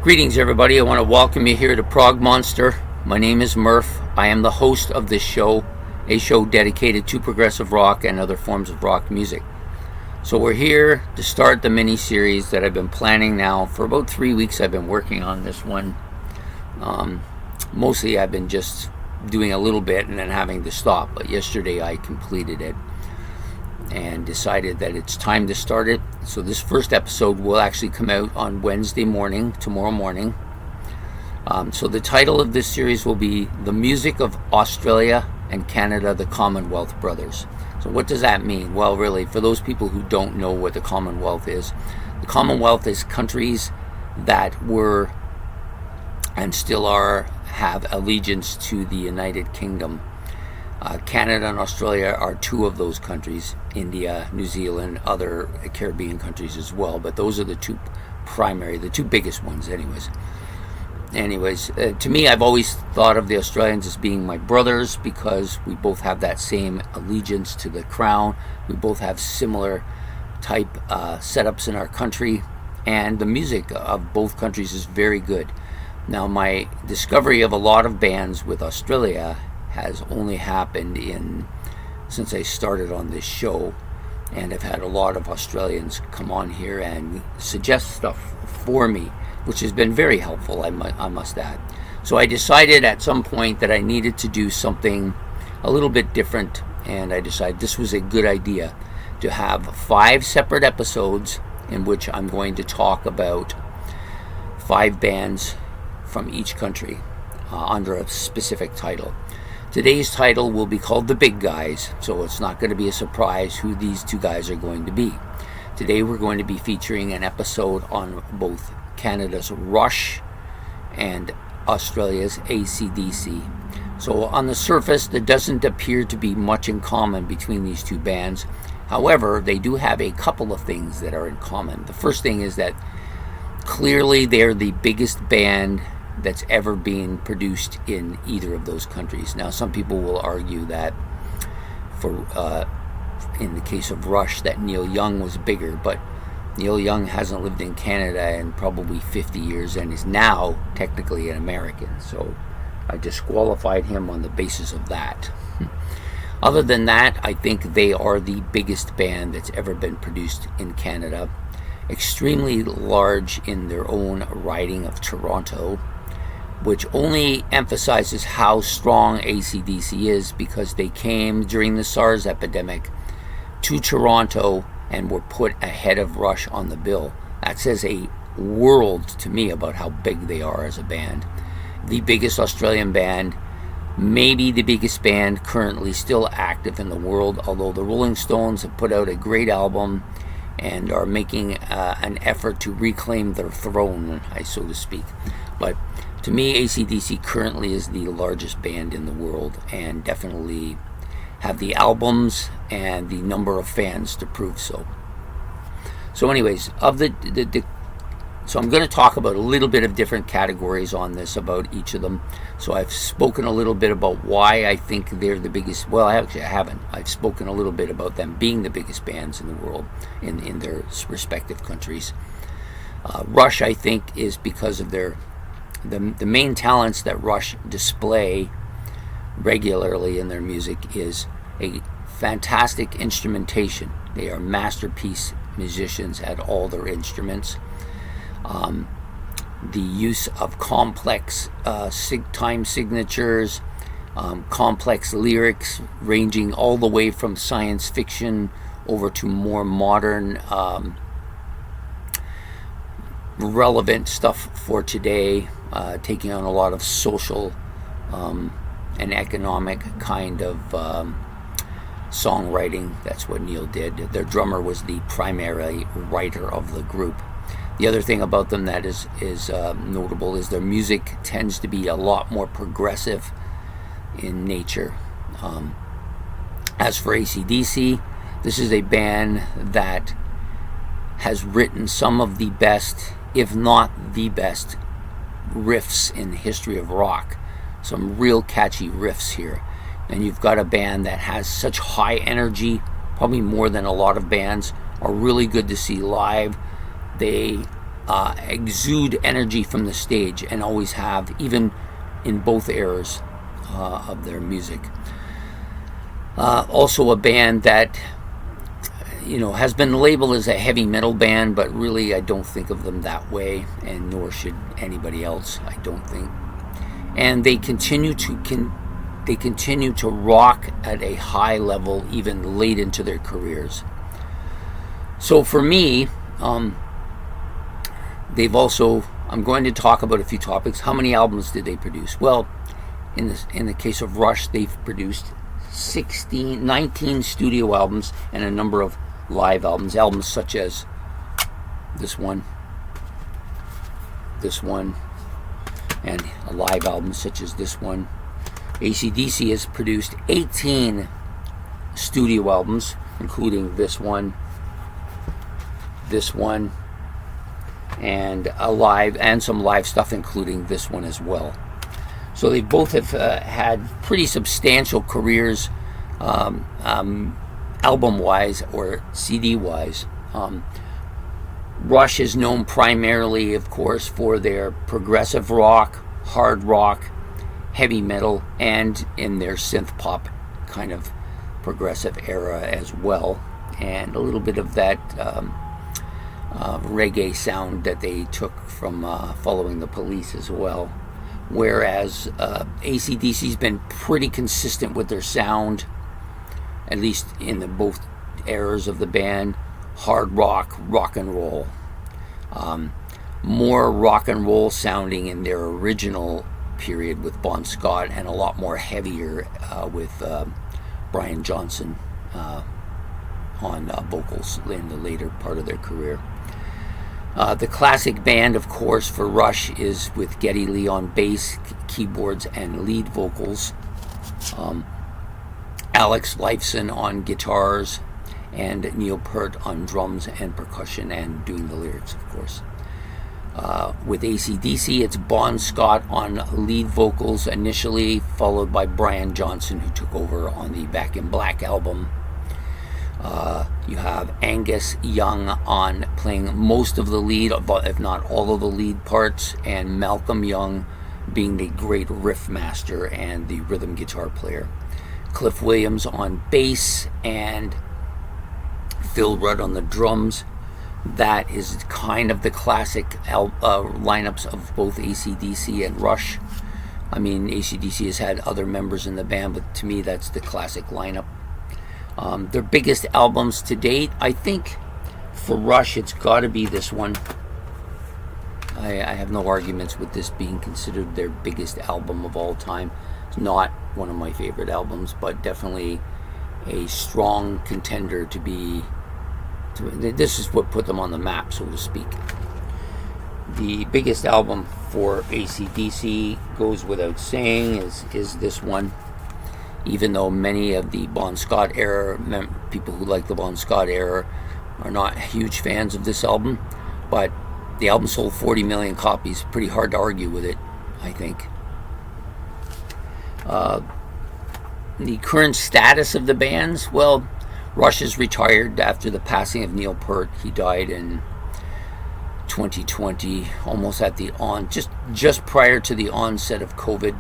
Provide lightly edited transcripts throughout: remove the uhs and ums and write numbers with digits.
Greetings, everybody. I want to welcome you here to Prog Monster. My name is Murph. I am the host of this show, a show dedicated to progressive rock and other forms of rock music. So we're here to start the mini-series that I've been planning now for about 3 weeks. I've been working on this one. Mostly I've been just doing a little bit and then having to stop. But yesterday I completed it and decided that it's time to start it. So this first episode will actually come out on Wednesday morning, tomorrow morning. So the title of this series will be The Music of Australia and Canada, the Commonwealth Brothers. So what does that mean? Well, really, for those people who don't know what the Commonwealth is, the Commonwealth is countries that were and still have allegiance to the United Kingdom. Canada and Australia are two of those countries. India, New Zealand, other Caribbean countries as well. But those are the two biggest ones anyways. To me, I've always thought of the Australians as being my brothers because we both have that same allegiance to the crown. We both have similar type setups in our country. And the music of both countries is very good. Now, my discovery of a lot of bands with Australia has only happened since I started on this show, and I've had a lot of Australians come on here and suggest stuff for me, which has been very helpful, I must add. So I decided at some point that I needed to do something a little bit different, and I decided this was a good idea to have 5 separate episodes in which I'm going to talk about 5 bands from each country under a specific title. Today's title will be called The Big Guys, so it's not going to be a surprise who these 2 guys are going to be. Today we're going to be featuring an episode on both Canada's Rush and Australia's AC/DC. So on the surface, there doesn't appear to be much in common between these 2 bands. However, they do have a couple of things that are in common. The first thing is that clearly they're the biggest band that's ever been produced in either of those countries. Now, some people will argue that in the case of Rush, that Neil Young was bigger, but Neil Young hasn't lived in Canada in probably 50 years and is now technically an American. So I disqualified him on the basis of that. Other than that, I think they are the biggest band that's ever been produced in Canada. Extremely large in their own riding of Toronto, which only emphasizes how strong AC/DC is because they came during the SARS epidemic to Toronto and were put ahead of Rush on the bill. That says a world to me about how big they are as a band. The biggest Australian band, maybe the biggest band currently still active in the world, although the Rolling Stones have put out a great album and are making an effort to reclaim their throne, so to speak. But to me, AC/DC currently is the largest band in the world and definitely have the albums and the number of fans to prove so. So anyways, so I'm going to talk about a little bit of different categories on this about each of them. So I've spoken a little bit about why I think they're the biggest. Well, actually I haven't. I've spoken a little bit about them being the biggest bands in the world in their respective countries. Rush, I think, is because of the main talents that Rush display regularly in their music is a fantastic instrumentation. They are masterpiece musicians at all their instruments. The use of complex time signatures, complex lyrics ranging all the way from science fiction over to more modern relevant stuff for today, taking on a lot of social and economic kind of songwriting. That's what Neil did. Their drummer was the primary writer of the group. The other thing about them that is notable is their music tends to be a lot more progressive in nature. As for AC/DC, this is a band that has written some of the best, if not the best, riffs in the history of rock. Some real catchy riffs here. And you've got a band that has such high energy, probably more than a lot of bands, are really good to see live. They exude energy from the stage, and always have, even in both eras of their music. Also a band that has been labeled as a heavy metal band, but really I don't think of them that way, and nor should anybody else, I don't think. And they continue to rock at a high level even late into their careers. So for me, I'm going to talk about a few topics. How many albums did they produce? Well, in the case of Rush, they've produced 19 studio albums and a number of live albums such as this one, and a live album such as this one. AC/DC has produced 18 studio albums, including this one, and some live stuff, including this one as well. So they both have had pretty substantial careers, album-wise or CD-wise. Rush is known primarily, of course, for their progressive rock, hard rock, heavy metal, and in their synth pop kind of progressive era as well, and a little bit of that reggae sound that they took from Following the Police as well. Whereas AC/DC's been pretty consistent with their sound, at least in both eras of the band. Hard rock, rock and roll. More rock and roll sounding in their original period with Bon Scott, and a lot more heavier with Brian Johnson on vocals in the later part of their career. The classic band, of course, for Rush is with Geddy Lee on bass, keyboards, and lead vocals. Alex Lifeson on guitars, and Neil Peart on drums and percussion, and doing the lyrics, of course. With AC/DC, it's Bon Scott on lead vocals initially, followed by Brian Johnson, who took over on the Back in Black album. You have Angus Young on playing most of the lead, if not all of the lead parts, and Malcolm Young being the great riff master and the rhythm guitar player. Cliff Williams on bass, and Phil Rudd on the drums. That is kind of the classic lineups of both AC/DC and Rush. I mean, AC/DC has had other members in the band, but to me that's the classic lineup. Their biggest albums to date, I think for Rush it's got to be this one. I have no arguments with this being considered their biggest album of all time. It's not one of my favorite albums, but definitely a strong contender to be. This is what put them on the map, so to speak. The biggest album for AC/DC goes without saying is this one. Even though many of the Bon Scott era people who like the Bon Scott era are not huge fans of this album, but the album sold 40 million copies. Pretty hard to argue with it, I think. The current status of the bands, well, Rush is retired after the passing of Neil Peart. He died in 2020, almost at the just prior to the onset of COVID.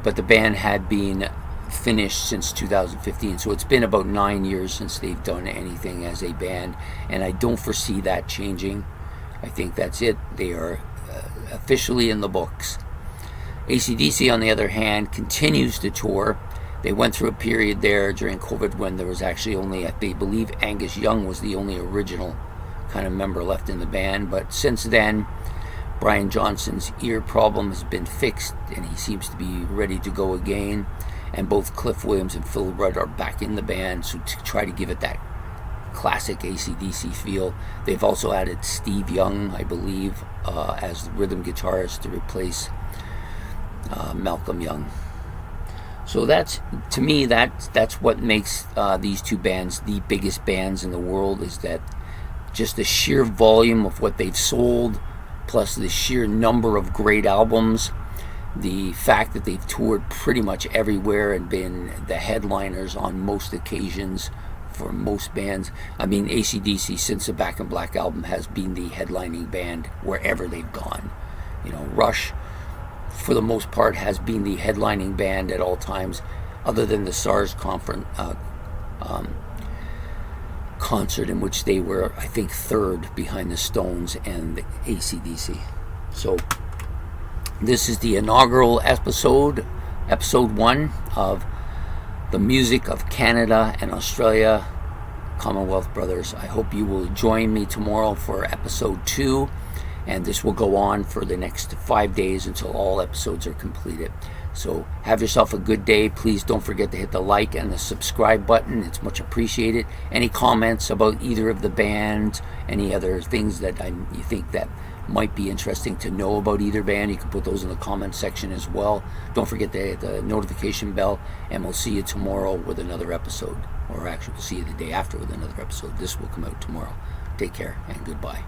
But the band had been finished since 2015, so it's been about 9 years since they've done anything as a band, and I don't foresee that changing. I think that's it. They are officially in the books. AC/DC, on the other hand, continues to tour. They went through a period there during COVID when there was actually only, they believe Angus Young was the only original kind of member left in the band, but since then Brian Johnson's ear problem has been fixed and he seems to be ready to go again, and both Cliff Williams and Phil Rudd are back in the band, so to try to give it that classic AC/DC feel. They've also added Steve Young, I believe, as the rhythm guitarist to replace Malcolm Young. So that's, to me, that's what makes these two bands the biggest bands in the world, is that just the sheer volume of what they've sold, plus the sheer number of great albums, the fact that they've toured pretty much everywhere and been the headliners on most occasions for most bands. I mean, AC/DC, since the Back in Black album, has been the headlining band wherever they've gone. You know, Rush, for the most part, has been the headlining band at all times, other than the SARS concert, in which they were, I think, third behind the Stones and the AC/DC. So this is the inaugural episode 1 of the music of Canada and Australia, Commonwealth Brothers. I hope you will join me tomorrow for episode 2, and this will go on for the next 5 days until all episodes are completed. So have yourself a good day. Please don't forget to hit the like and the subscribe button. It's much appreciated. Any comments about either of the bands, any other things that you think that might be interesting to know about either band, you can put those in the comment section as well. Don't forget to hit the notification bell, and we'll see you tomorrow with another episode. Or actually, we'll see you the day after with another episode. This will come out tomorrow. Take care and goodbye.